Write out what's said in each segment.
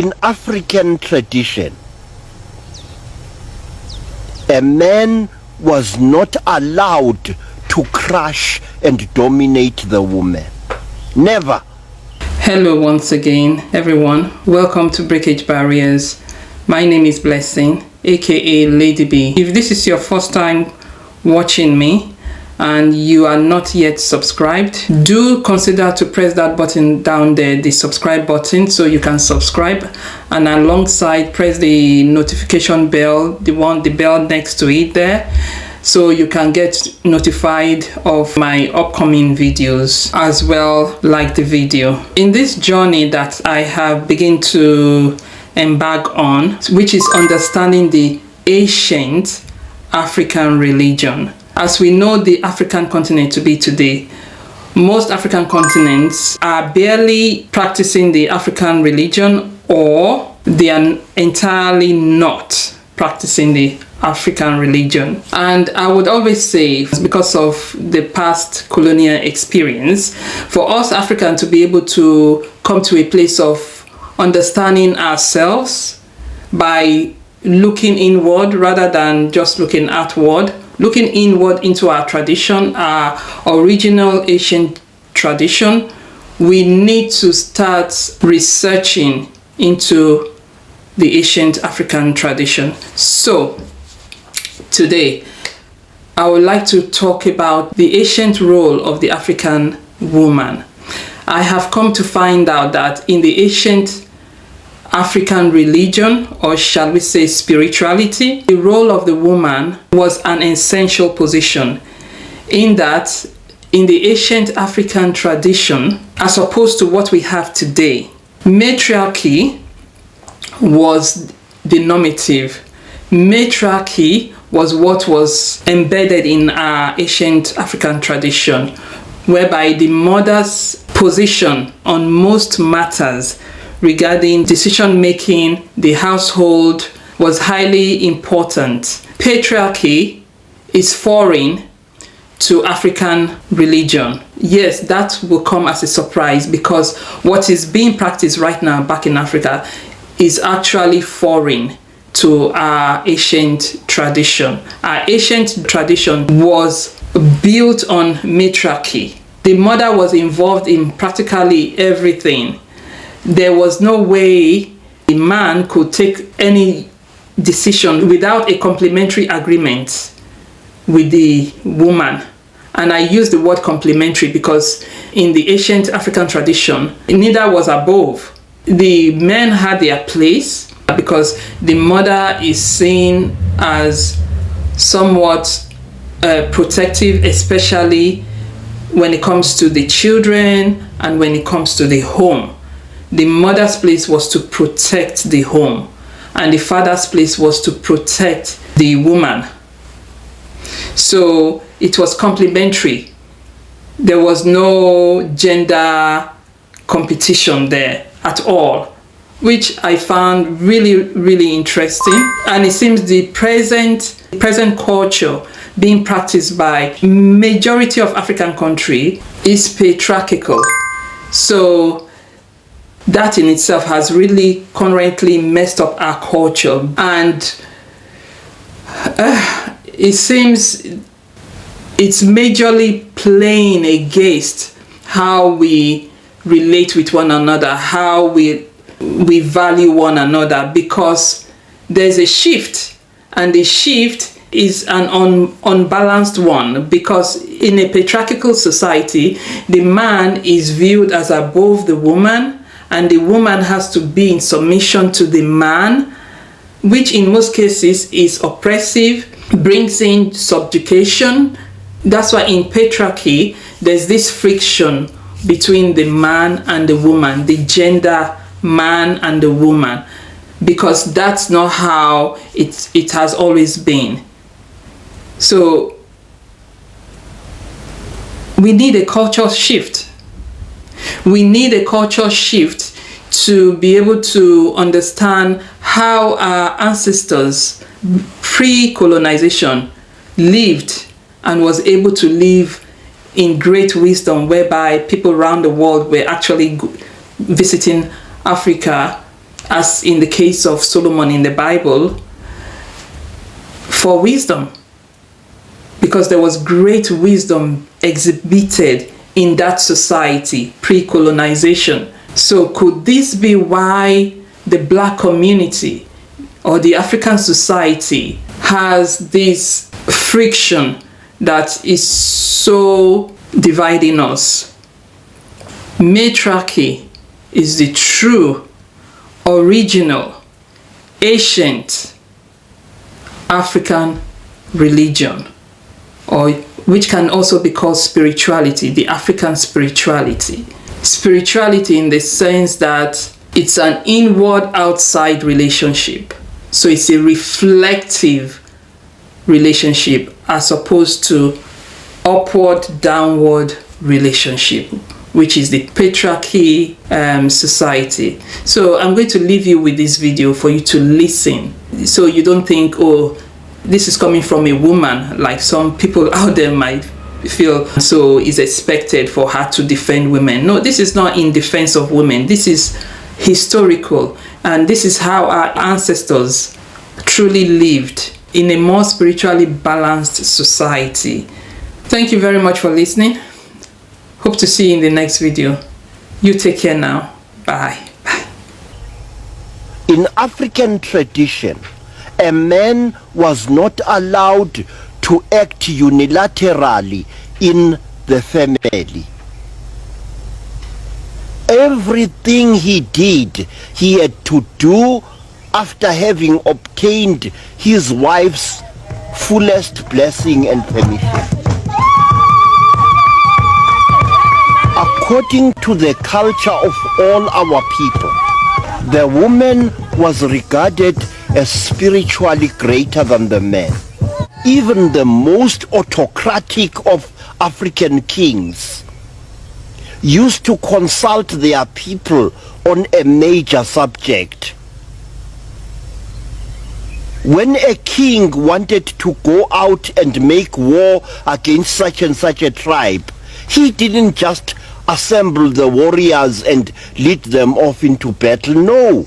In African tradition, a man was not allowed to crush and dominate the woman. Never. Hello once again, everyone. Welcome to Breakage Barriers. My name is Blessing, aka Lady B. If this is your first time watching me and you are not yet subscribed, do consider to press that button down there, the subscribe button, so you can subscribe, and alongside press the notification bell, the bell next to it there, so you can get notified of my upcoming videos, as well like the video. In this journey that I have begun to embark on, which is understanding the ancient African religion. As we know the African continent to be today, most African continents are barely practicing the African religion, or they are entirely not practicing the African religion. And I would always say, because of the past colonial experience, for us Africans to be able to come to a place of understanding ourselves by looking inward rather than just looking outward, looking inward into our tradition, our original ancient tradition, we need to start researching into the ancient African tradition. So today I would like to talk about the ancient role of the African woman. I have come to find out that in the ancient African religion, or shall we say spirituality, the role of the woman was an essential position, in that in the ancient African tradition, as opposed to what we have today, matriarchy was the normative. Matriarchy was what was embedded in our ancient African tradition, whereby the mother's position on most matters regarding decision making, the household, was highly important. Patriarchy is foreign to African religion. Yes, that will come as a surprise, because what is being practiced right now back in Africa is actually foreign to our ancient tradition. Our ancient tradition was built on matriarchy. The mother was involved in practically everything. There was no way a man could take any decision without a complementary agreement with the woman. And I use the word complementary because in the ancient African tradition, neither was above. The men had their place because the mother is seen as somewhat protective, especially when it comes to the children and when it comes to the home. The mother's place was to protect the home, and the father's place was to protect the woman. So it was complementary. There was no gender competition there at all, which I found really interesting. And it seems the present culture being practiced by majority of African country is patriarchal. So that in itself has really currently messed up our culture, and it seems it's majorly playing against how we relate with one another, how we value one another, because there's a shift, and the shift is an unbalanced one, because in a patriarchal society, the man is viewed as above the woman, and the woman has to be in submission to the man, which in most cases is oppressive, brings in subjugation. That's why in patriarchy, there's this friction between the man and the woman, the gender man and the woman, because that's not how it has always been. So we need a cultural shift. We need a cultural shift to be able to understand how our ancestors pre-colonization lived and was able to live in great wisdom, whereby people around the world were actually visiting Africa as in the case of Solomon in the Bible, for wisdom, because there was great wisdom exhibited in that society pre-colonization. So could this be why the black community or the African society has this friction that is so dividing us? Matriarchy is the true, original, ancient African religion, or which can also be called spirituality, the African spirituality. Spirituality in the sense that it's an inward-outside relationship. So it's a reflective relationship as opposed to upward-downward relationship, which is the patriarchy society. So I'm going to leave you with this video for you to listen, so you don't think, oh, this is coming from a woman, like some people out there might feel, so it's expected for her to defend women. No, this is not in defense of women. This is historical, and this is how our ancestors truly lived in a more spiritually balanced society. Thank you very much for listening. Hope to see you in the next video. You take care now. Bye. Bye. In African tradition, a man was not allowed to act unilaterally in the family. Everything he did, he had to do after having obtained his wife's fullest blessing and permission. According to the culture of all our people, the woman was regarded as spiritually greater than the man. Even the most autocratic of African kings used to consult their people on a major subject. When a king wanted to go out and make war against such and such a tribe, he didn't just assemble the warriors and lead them off into battle. No,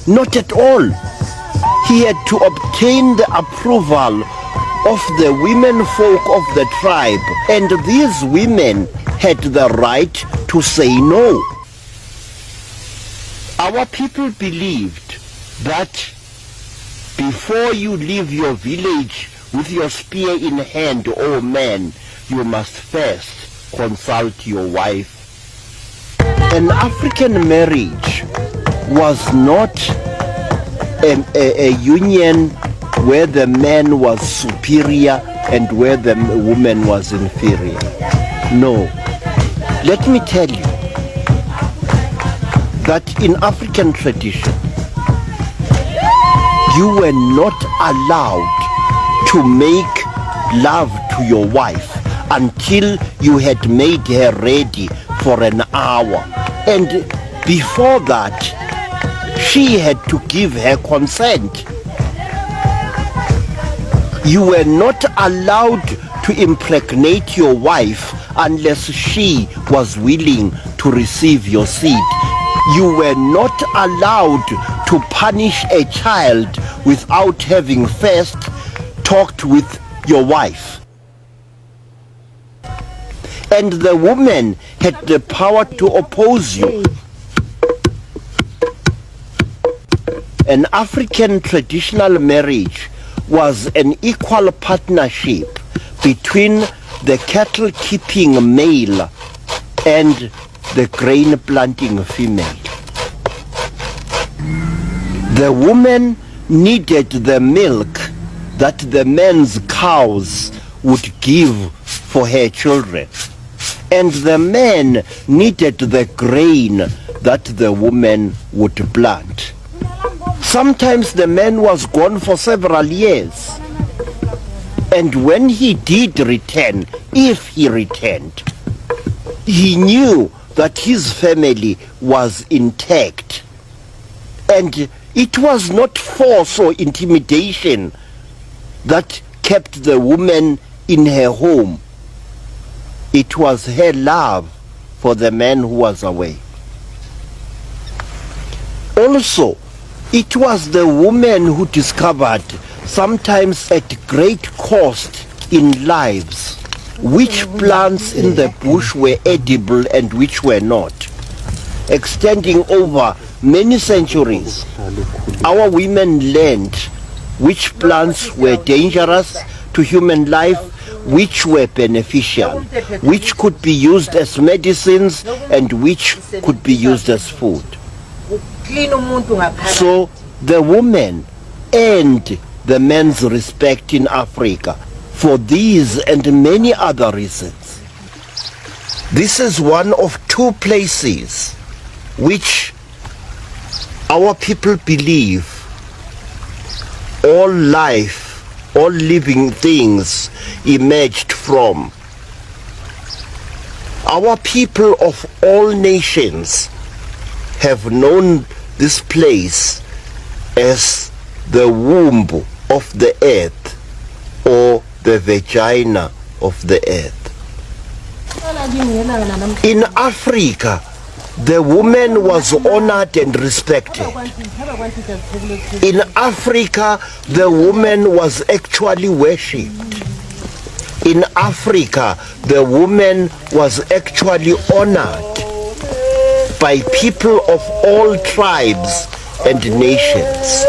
not at all. He had to obtain the approval of the women folk of the tribe, and these women had the right to say no. Our people believed that before you leave your village with your spear in hand, oh man, you must first consult your wife. An African marriage was not a union where the man was superior and where the woman was inferior. No. Let me tell you that in African tradition, you were not allowed to make love to your wife until you had made her ready for an hour. And before that, she had to give her consent. You were not allowed to impregnate your wife unless she was willing to receive your seed. You were not allowed to punish a child without having first talked with your wife. And the woman had the power to oppose you. An African traditional marriage was an equal partnership between the cattle-keeping male and the grain-planting female. The woman needed the milk that the man's cows would give for her children, and the man needed the grain that the woman would plant. Sometimes the man was gone for several years, and when he did return, if he returned, he knew that his family was intact, and it was not force or intimidation that kept the woman in her home. It was her love for the man who was away. Also, it was the women who discovered, sometimes at great cost in lives, which plants in the bush were edible and which were not. Extending over many centuries, our women learned which plants were dangerous to human life, which were beneficial, which could be used as medicines and which could be used as food. So the woman earned the men's respect in Africa for these and many other reasons. This is one of two places which our people believe all life, all living things emerged from. Our people of all nations have known this place as the womb of the earth or the vagina of the earth. In Africa, the woman was honored and respected. In Africa, the woman was actually worshipped. In Africa, the woman was actually honored by people of all tribes and nations.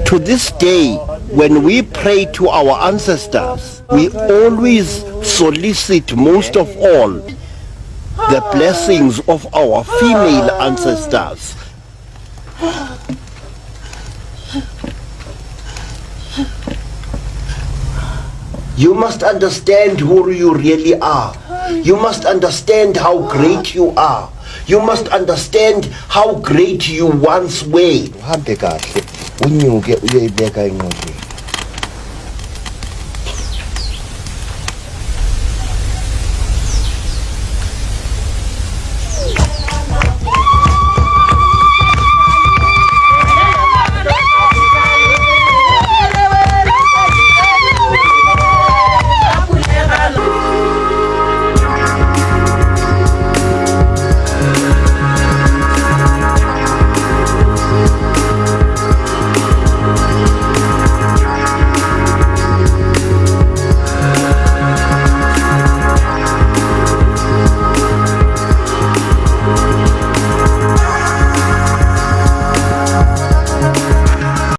To this day, when we pray to our ancestors, we always solicit most of all the blessings of our female ancestors. You must understand who you really are. You must understand how great you are. You must understand how great you once were.